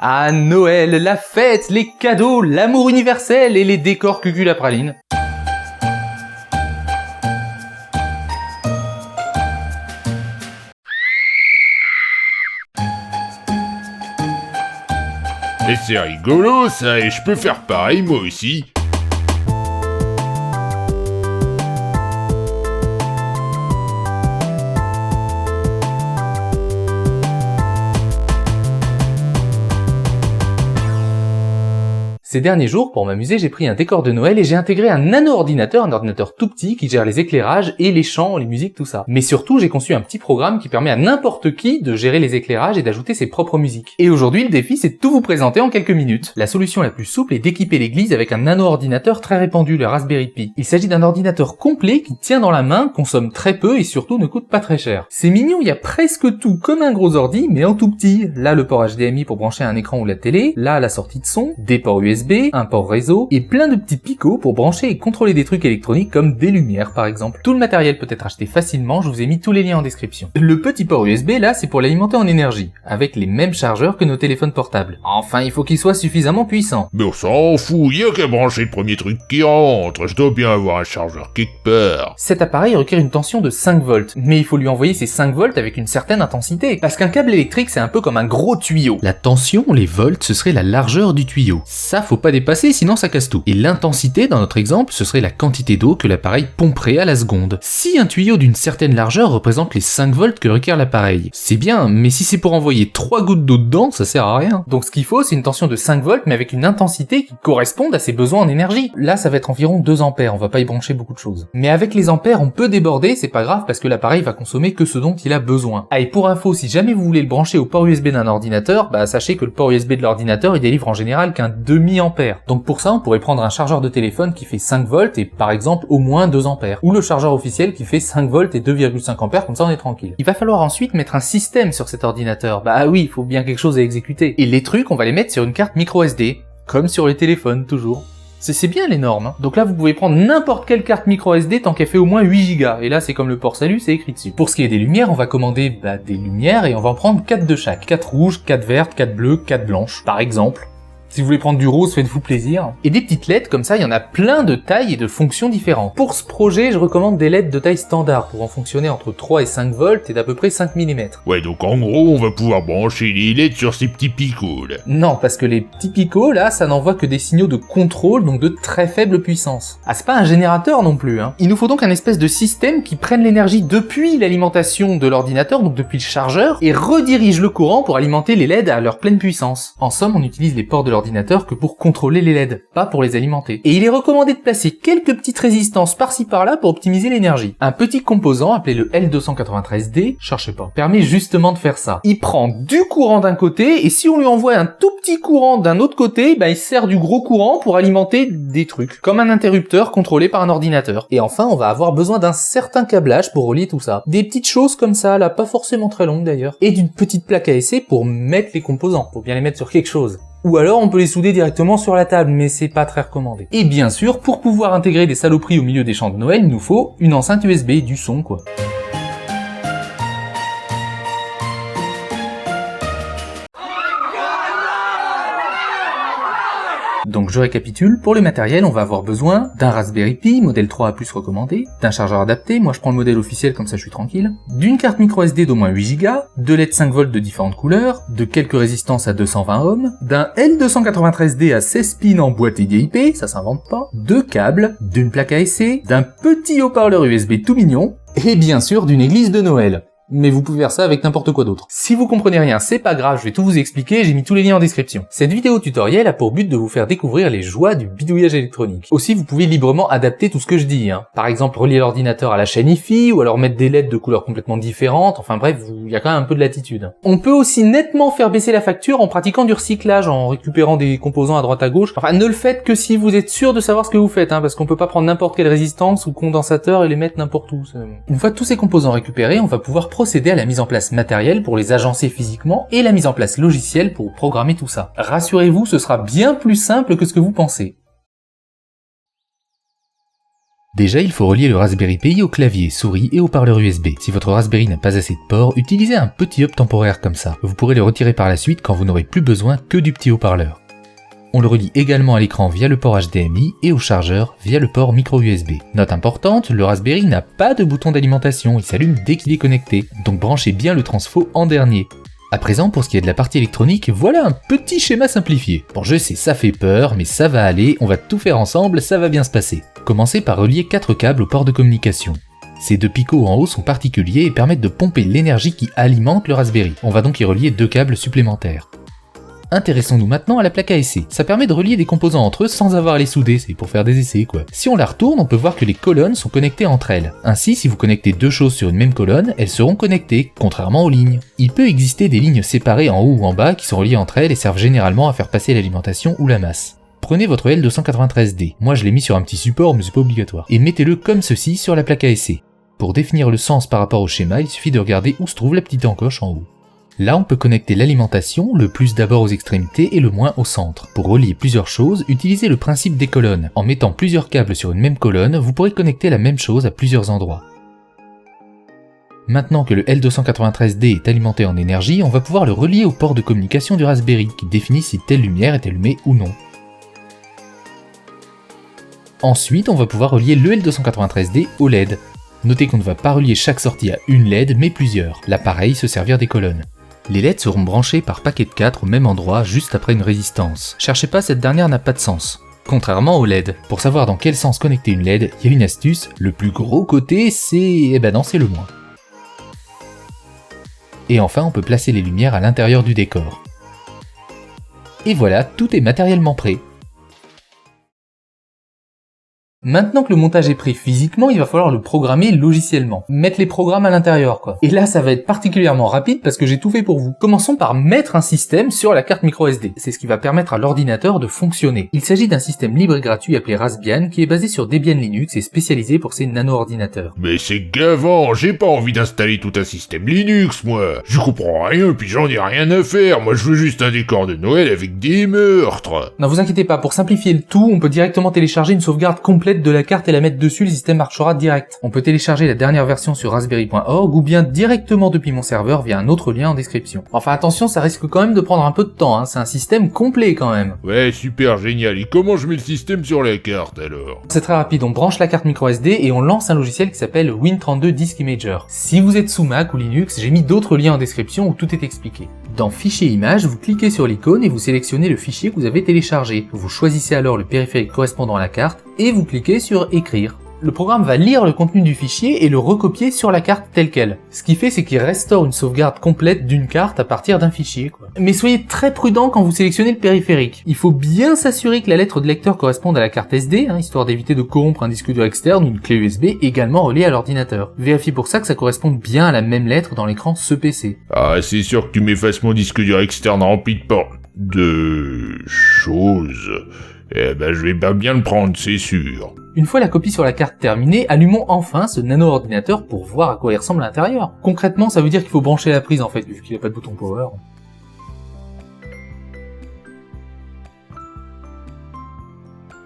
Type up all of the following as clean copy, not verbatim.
Ah, Noël, la fête, les cadeaux, l'amour universel et les décors cucul-à-praline. Et c'est rigolo ça, et je peux faire pareil moi aussi. Ces derniers jours, pour m'amuser, j'ai pris un décor de Noël et j'ai intégré un nano-ordinateur, un ordinateur tout petit qui gère les éclairages et les chants, les musiques, tout ça. Mais surtout, j'ai conçu un petit programme qui permet à n'importe qui de gérer les éclairages et d'ajouter ses propres musiques. Et aujourd'hui, le défi, c'est de tout vous présenter en quelques minutes. La solution la plus souple est d'équiper l'église avec un nano-ordinateur très répandu, le Raspberry Pi. Il s'agit d'un ordinateur complet qui tient dans la main, consomme très peu et surtout ne coûte pas très cher. C'est mignon, il y a presque tout comme un gros ordi, mais en tout petit. Là, le port HDMI pour brancher un écran ou la télé, là, la sortie de son, des ports USB, un port réseau et plein de petits picots pour brancher et contrôler des trucs électroniques comme des lumières par exemple. Tout le matériel peut être acheté facilement, je vous ai mis tous les liens en description. Le petit port USB là, c'est pour l'alimenter en énergie, avec les mêmes chargeurs que nos téléphones portables. Enfin, il faut qu'il soit suffisamment puissant. Mais on s'en fout, y a qu'à brancher le premier truc qui rentre, je dois bien avoir un chargeur quelque part. Cet appareil requiert une tension de 5 volts, mais il faut lui envoyer ces 5 volts avec une certaine intensité, parce qu'un câble électrique c'est un peu comme un gros tuyau. La tension, les volts, ce serait la largeur du tuyau. Ça, faut pas dépasser, sinon ça casse tout. Et l'intensité, dans notre exemple, ce serait la quantité d'eau que l'appareil pomperait à la seconde. Si un tuyau d'une certaine largeur représente les 5 volts que requiert l'appareil, c'est bien, mais si c'est pour envoyer 3 gouttes d'eau dedans, ça sert à rien. Donc ce qu'il faut, c'est une tension de 5 volts, mais avec une intensité qui corresponde à ses besoins en énergie. Là, ça va être environ 2 ampères, on va pas y brancher beaucoup de choses. Mais avec les ampères, on peut déborder, c'est pas grave, parce que l'appareil va consommer que ce dont il a besoin. Ah, et pour info, si jamais vous voulez le brancher au port USB d'un ordinateur, bah sachez que le port USB de l'ordinateur, il délivre en général qu'un demi-ampère. Donc pour ça, on pourrait prendre un chargeur de téléphone qui fait 5 volts et par exemple au moins 2 ampères. Ou le chargeur officiel qui fait 5 volts et 2,5 ampères, comme ça on est tranquille. Il va falloir ensuite mettre un système sur cet ordinateur. Bah oui, il faut bien quelque chose à exécuter. Et les trucs, on va les mettre sur une carte micro SD. Comme sur les téléphones, toujours. C'est bien les normes, hein. Donc là, vous pouvez prendre n'importe quelle carte micro SD tant qu'elle fait au moins 8 Go. Et là, c'est comme le port salut, c'est écrit dessus. Pour ce qui est des lumières, on va commander des lumières et on va en prendre 4 de chaque. 4 rouges, 4 vertes, 4 bleues, 4 blanches, par exemple. Si vous voulez prendre du rose, faites-vous plaisir. Et des petites LED comme ça, il y en a plein de tailles et de fonctions différentes. Pour ce projet, je recommande des LED de taille standard pour en fonctionner entre 3 et 5 volts et d'à peu près 5 mm. Ouais, donc en gros, on va pouvoir brancher les LED sur ces petits picots là. Non, parce que les petits picots là, ça n'envoie que des signaux de contrôle, donc de très faible puissance. Ah, c'est pas un générateur non plus, hein. Il nous faut donc un espèce de système qui prenne l'énergie depuis l'alimentation de l'ordinateur, donc depuis le chargeur, et redirige le courant pour alimenter les LED à leur pleine puissance. En somme, on utilise les ports de l'ordinateur que pour contrôler les LED, pas pour les alimenter. Et il est recommandé de placer quelques petites résistances par-ci par-là pour optimiser l'énergie. Un petit composant appelé le L293D, cherchez pas, permet justement de faire ça. Il prend du courant d'un côté et si on lui envoie un tout petit courant d'un autre côté, il sert du gros courant pour alimenter des trucs, comme un interrupteur contrôlé par un ordinateur. Et enfin, on va avoir besoin d'un certain câblage pour relier tout ça. Des petites choses comme ça, là, pas forcément très longues d'ailleurs. Et d'une petite plaque à essai pour mettre les composants, pour bien les mettre sur quelque chose. Ou alors on peut les souder directement sur la table, mais c'est pas très recommandé. Et bien sûr, pour pouvoir intégrer des saloperies au milieu des chants de Noël, il nous faut une enceinte USB, du son quoi. Donc je récapitule, pour le matériel, on va avoir besoin d'un Raspberry Pi, modèle 3A+, recommandé, d'un chargeur adapté, moi je prends le modèle officiel comme ça je suis tranquille, d'une carte micro SD d'au moins 8 Go, de LED 5 volts de différentes couleurs, de quelques résistances à 220 ohms, d'un L293D à 16 pins en boîtier DIP, ça s'invente pas, de câbles, d'une plaque à essai, d'un petit haut-parleur USB tout mignon, et bien sûr d'une église de Noël. Mais vous pouvez faire ça avec n'importe quoi d'autre. Si vous comprenez rien, c'est pas grave, je vais tout vous expliquer, j'ai mis tous les liens en description. Cette vidéo tutoriel a pour but de vous faire découvrir les joies du bidouillage électronique. Aussi, vous pouvez librement adapter tout ce que je dis, hein. Par exemple, relier l'ordinateur à la chaîne Hi-Fi, ou alors mettre des LED de couleurs complètement différentes, enfin bref, il y a quand même un peu de latitude. On peut aussi nettement faire baisser la facture en pratiquant du recyclage, en récupérant des composants à droite à gauche. Enfin, ne le faites que si vous êtes sûr de savoir ce que vous faites, hein, parce qu'on peut pas prendre n'importe quelle résistance ou condensateur et les mettre n'importe où. Une fois tous ces composants récupérés, on va pouvoir procéder à la mise en place matérielle pour les agencer physiquement et la mise en place logicielle pour programmer tout ça. Rassurez-vous, ce sera bien plus simple que ce que vous pensez. Déjà, il faut relier le Raspberry Pi au clavier, souris et haut-parleur USB. Si votre Raspberry n'a pas assez de ports, utilisez un petit hub temporaire comme ça. Vous pourrez le retirer par la suite quand vous n'aurez plus besoin que du petit haut-parleur. On le relie également à l'écran via le port HDMI et au chargeur via le port micro USB. Note importante, le Raspberry n'a pas de bouton d'alimentation, il s'allume dès qu'il est connecté, donc branchez bien le transfo en dernier. À présent, pour ce qui est de la partie électronique, voilà un petit schéma simplifié. Bon, je sais, ça fait peur, mais ça va aller, on va tout faire ensemble, ça va bien se passer. Commencez par relier 4 câbles au port de communication. Ces 2 picots en haut sont particuliers et permettent de pomper l'énergie qui alimente le Raspberry. On va donc y relier 2 câbles supplémentaires. Intéressons-nous maintenant à la plaque ASC. Ça permet de relier des composants entre eux sans avoir à les souder, c'est pour faire des essais quoi. Si on la retourne, on peut voir que les colonnes sont connectées entre elles. Ainsi, si vous connectez 2 choses sur une même colonne, elles seront connectées, contrairement aux lignes. Il peut exister des lignes séparées en haut ou en bas qui sont reliées entre elles et servent généralement à faire passer l'alimentation ou la masse. Prenez votre L293D, moi je l'ai mis sur un petit support mais c'est pas obligatoire, et mettez-le comme ceci sur la plaque ASC. Pour définir le sens par rapport au schéma, il suffit de regarder où se trouve la petite encoche en haut. Là, on peut connecter l'alimentation, le plus d'abord aux extrémités et le moins au centre. Pour relier plusieurs choses, utilisez le principe des colonnes. En mettant plusieurs câbles sur une même colonne, vous pourrez connecter la même chose à plusieurs endroits. Maintenant que le L293D est alimenté en énergie, on va pouvoir le relier au port de communication du Raspberry, qui définit si telle lumière est allumée ou non. Ensuite, on va pouvoir relier le L293D au LED. Notez qu'on ne va pas relier chaque sortie à une LED, mais plusieurs. Là pareil, se servir des colonnes. Les LED seront branchés par paquet de 4 au même endroit, juste après une résistance. Cherchez pas, cette dernière n'a pas de sens. Contrairement aux LED. Pour savoir dans quel sens connecter une LED, il y a une astuce, le plus gros côté, c'est... eh ben non, c'est le moins. Et enfin, on peut placer les lumières à l'intérieur du décor. Et voilà, tout est matériellement prêt. Maintenant que le montage est prêt physiquement, il va falloir le programmer logiciellement. Mettre les programmes à l'intérieur, quoi. Et là, ça va être particulièrement rapide parce que j'ai tout fait pour vous. Commençons par mettre un système sur la carte microSD. C'est ce qui va permettre à l'ordinateur de fonctionner. Il s'agit d'un système libre et gratuit appelé Raspbian qui est basé sur Debian Linux et spécialisé pour ses nano-ordinateurs. Mais c'est gavant, j'ai pas envie d'installer tout un système Linux, moi. Je comprends rien, puis j'en ai rien à faire. Moi, je veux juste un décor de Noël avec des meurtres. Non, vous inquiétez pas, pour simplifier le tout, on peut directement télécharger une sauvegarde complète de la carte et la mettre dessus, le système marchera direct. On peut télécharger la dernière version sur raspberry.org ou bien directement depuis mon serveur via un autre lien en description. Enfin attention, ça risque quand même de prendre un peu de temps, hein. C'est un système complet quand même. Ouais, super génial. Et comment je mets le système sur la carte alors? C'est très rapide, on branche la carte microSD et on lance un logiciel qui s'appelle Win32 Disk Imager. Si vous êtes sous Mac ou Linux, j'ai mis d'autres liens en description où tout est expliqué. Dans Fichier Images, vous cliquez sur l'icône et vous sélectionnez le fichier que vous avez téléchargé. Vous choisissez alors le périphérique correspondant à la carte et vous cliquez sur Écrire. Le programme va lire le contenu du fichier et le recopier sur la carte telle quelle. Ce qu'il fait, c'est qu'il restaure une sauvegarde complète d'une carte à partir d'un fichier, quoi. Mais soyez très prudent quand vous sélectionnez le périphérique. Il faut bien s'assurer que la lettre de lecteur corresponde à la carte SD, histoire d'éviter de corrompre un disque dur externe ou une clé USB également reliée à l'ordinateur. Vérifiez pour ça que ça corresponde bien à la même lettre dans l'écran ce PC. Ah, c'est sûr que tu m'effaces mon disque dur externe rempli de choses. Eh ben, je vais pas bien le prendre, c'est sûr. Une fois la copie sur la carte terminée, allumons enfin ce nano-ordinateur pour voir à quoi il ressemble à l'intérieur. Concrètement, ça veut dire qu'il faut brancher la prise en fait, vu qu'il n'y a pas de bouton power.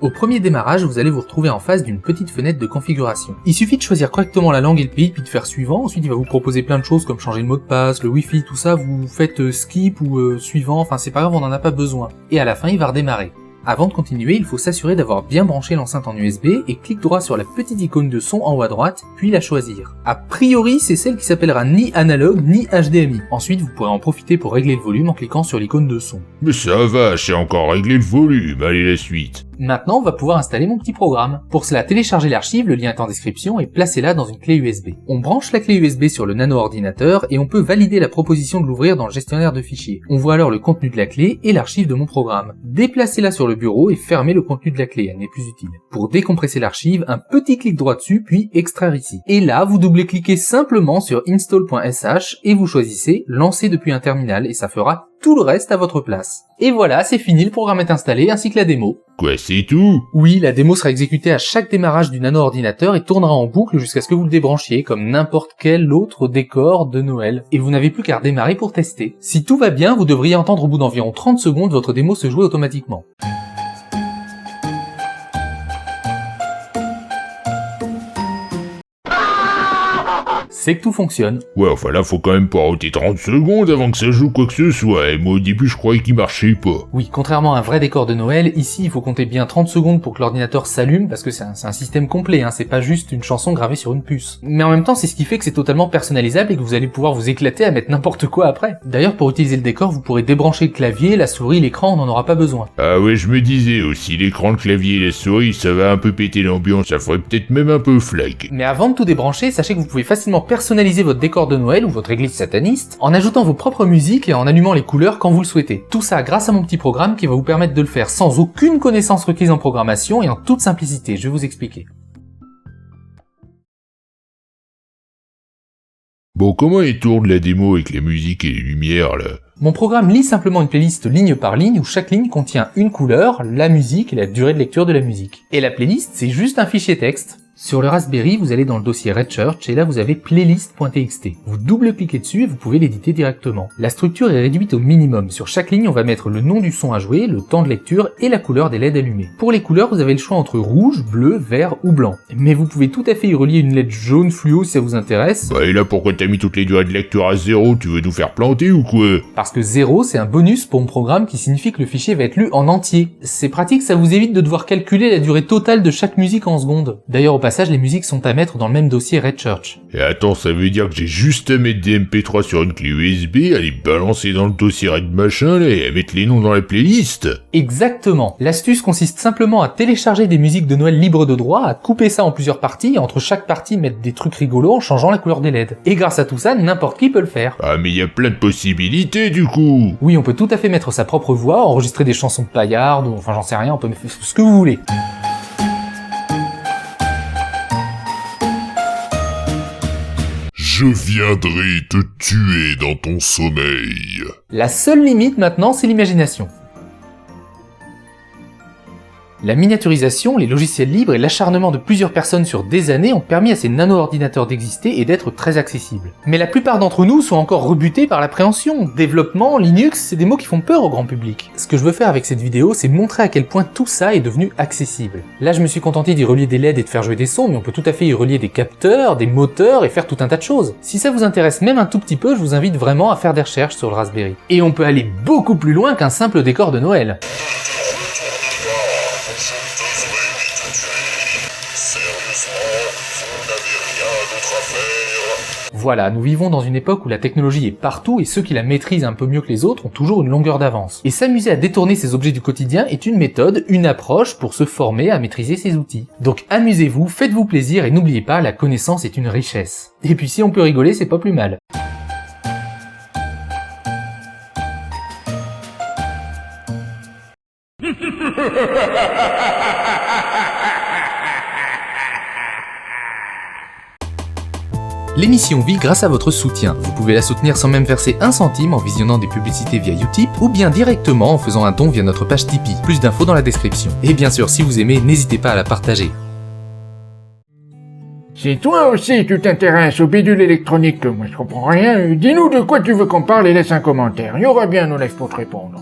Au premier démarrage, vous allez vous retrouver en face d'une petite fenêtre de configuration. Il suffit de choisir correctement la langue et le pays, puis de faire suivant. Ensuite, il va vous proposer plein de choses comme changer le mot de passe, le wifi, tout ça. Vous faites skip ou suivant, enfin c'est pas grave, on n'en a pas besoin. Et à la fin, il va redémarrer. Avant de continuer, il faut s'assurer d'avoir bien branché l'enceinte en USB et clique droit sur la petite icône de son en haut à droite, puis la choisir. A priori, c'est celle qui s'appellera ni analogue ni HDMI. Ensuite, vous pourrez en profiter pour régler le volume en cliquant sur l'icône de son. Mais ça va, j'ai encore réglé le volume, allez la suite. Maintenant, on va pouvoir installer mon petit programme. Pour cela, téléchargez l'archive, le lien est en description, et placez-la dans une clé USB. On branche la clé USB sur le nano-ordinateur et on peut valider la proposition de l'ouvrir dans le gestionnaire de fichiers. On voit alors le contenu de la clé et l'archive de mon programme. Déplacez-la sur le bureau et fermez le contenu de la clé, elle n'est plus utile. Pour décompresser l'archive, un petit clic droit dessus, puis extraire ici. Et là, vous double-cliquez simplement sur install.sh et vous choisissez lancer depuis un terminal et ça fera tout le reste à votre place. Et voilà, c'est fini, le programme est installé, ainsi que la démo. Quoi, c'est tout? Oui, la démo sera exécutée à chaque démarrage du nano-ordinateur et tournera en boucle jusqu'à ce que vous le débranchiez, comme n'importe quel autre décor de Noël. Et vous n'avez plus qu'à redémarrer pour tester. Si tout va bien, vous devriez entendre au bout d'environ 30 secondes votre démo se jouer automatiquement. c'est que tout fonctionne. Ouais, enfin là, faut quand même pas rater 30 secondes avant que ça joue quoi que ce soit, et moi au début je croyais qu'il marchait pas. Oui, contrairement à un vrai décor de Noël, ici il faut compter bien 30 secondes pour que l'ordinateur s'allume, parce que c'est un système complet, c'est pas juste une chanson gravée sur une puce. Mais en même temps, c'est ce qui fait que c'est totalement personnalisable et que vous allez pouvoir vous éclater à mettre n'importe quoi après. D'ailleurs, pour utiliser le décor, vous pourrez débrancher le clavier, la souris, l'écran, on n'en aura pas besoin. Ah ouais, je me disais aussi, l'écran, le clavier et la souris, ça va un peu péter l'ambiance, ça ferait peut-être même un peu flag. Mais avant de tout débrancher, sachez que vous pouvez facilement personnaliser votre décor de Noël ou votre église sataniste en ajoutant vos propres musiques et en allumant les couleurs quand vous le souhaitez. Tout ça grâce à mon petit programme qui va vous permettre de le faire sans aucune connaissance requise en programmation et en toute simplicité. Je vais vous expliquer. Bon, comment il tourne la démo avec la musique et les lumières là? Mon programme lit simplement une playlist ligne par ligne où chaque ligne contient une couleur, la musique et la durée de lecture de la musique. Et la playlist, c'est juste un fichier texte. Sur le Raspberry, vous allez dans le dossier Red Church et là vous avez playlist.txt. Vous double-cliquez dessus et vous pouvez l'éditer directement. La structure est réduite au minimum. Sur chaque ligne, on va mettre le nom du son à jouer, le temps de lecture et la couleur des LED allumés. Pour les couleurs, vous avez le choix entre rouge, bleu, vert ou blanc. Mais vous pouvez tout à fait y relier une LED jaune fluo si ça vous intéresse. Bah et là pourquoi t'as mis toutes les durées de lecture à 0? Tu veux nous faire planter ou quoi? Parce que 0, c'est un bonus pour mon programme qui signifie que le fichier va être lu en entier. C'est pratique, ça vous évite de devoir calculer la durée totale de chaque musique en secondes. D'ailleurs, au passage, les musiques sont à mettre dans le même dossier Red Church. Et attends, ça veut dire que j'ai juste à mettre des MP3 sur une clé USB, à les balancer dans le dossier Red machin là, et à mettre les noms dans la playlist? Exactement. L'astuce consiste simplement à télécharger des musiques de Noël libres de droit, à couper ça en plusieurs parties, et entre chaque partie mettre des trucs rigolos en changeant la couleur des LED. Et grâce à tout ça, n'importe qui peut le faire. Ah mais y a plein de possibilités du coup. Oui, on peut tout à fait mettre sa propre voix, enregistrer des chansons de paillarde, ou enfin j'en sais rien, on peut mettre ce que vous voulez. Je viendrai te tuer dans ton sommeil. La seule limite maintenant, c'est l'imagination. La miniaturisation, les logiciels libres et l'acharnement de plusieurs personnes sur des années ont permis à ces nano-ordinateurs d'exister et d'être très accessibles. Mais la plupart d'entre nous sont encore rebutés par l'appréhension. Développement, Linux, c'est des mots qui font peur au grand public. Ce que je veux faire avec cette vidéo, c'est montrer à quel point tout ça est devenu accessible. Là, je me suis contenté d'y relier des LED et de faire jouer des sons, mais on peut tout à fait y relier des capteurs, des moteurs et faire tout un tas de choses. Si ça vous intéresse même un tout petit peu, je vous invite vraiment à faire des recherches sur le Raspberry. Et on peut aller beaucoup plus loin qu'un simple décor de Noël. Voilà, nous vivons dans une époque où la technologie est partout et ceux qui la maîtrisent un peu mieux que les autres ont toujours une longueur d'avance. Et s'amuser à détourner ces objets du quotidien est une méthode, une approche pour se former à maîtriser ces outils. Donc amusez-vous, faites-vous plaisir et n'oubliez pas, la connaissance est une richesse. Et puis si on peut rigoler, c'est pas plus mal. L'émission vit grâce à votre soutien. Vous pouvez la soutenir sans même verser un centime en visionnant des publicités via Utip ou bien directement en faisant un don via notre page Tipeee. Plus d'infos dans la description. Et bien sûr, si vous aimez, n'hésitez pas à la partager. Si toi aussi tu t'intéresses aux bidules électroniques, moi je comprends rien, dis-nous de quoi tu veux qu'on parle et laisse un commentaire. Il y aura bien un live pour te répondre.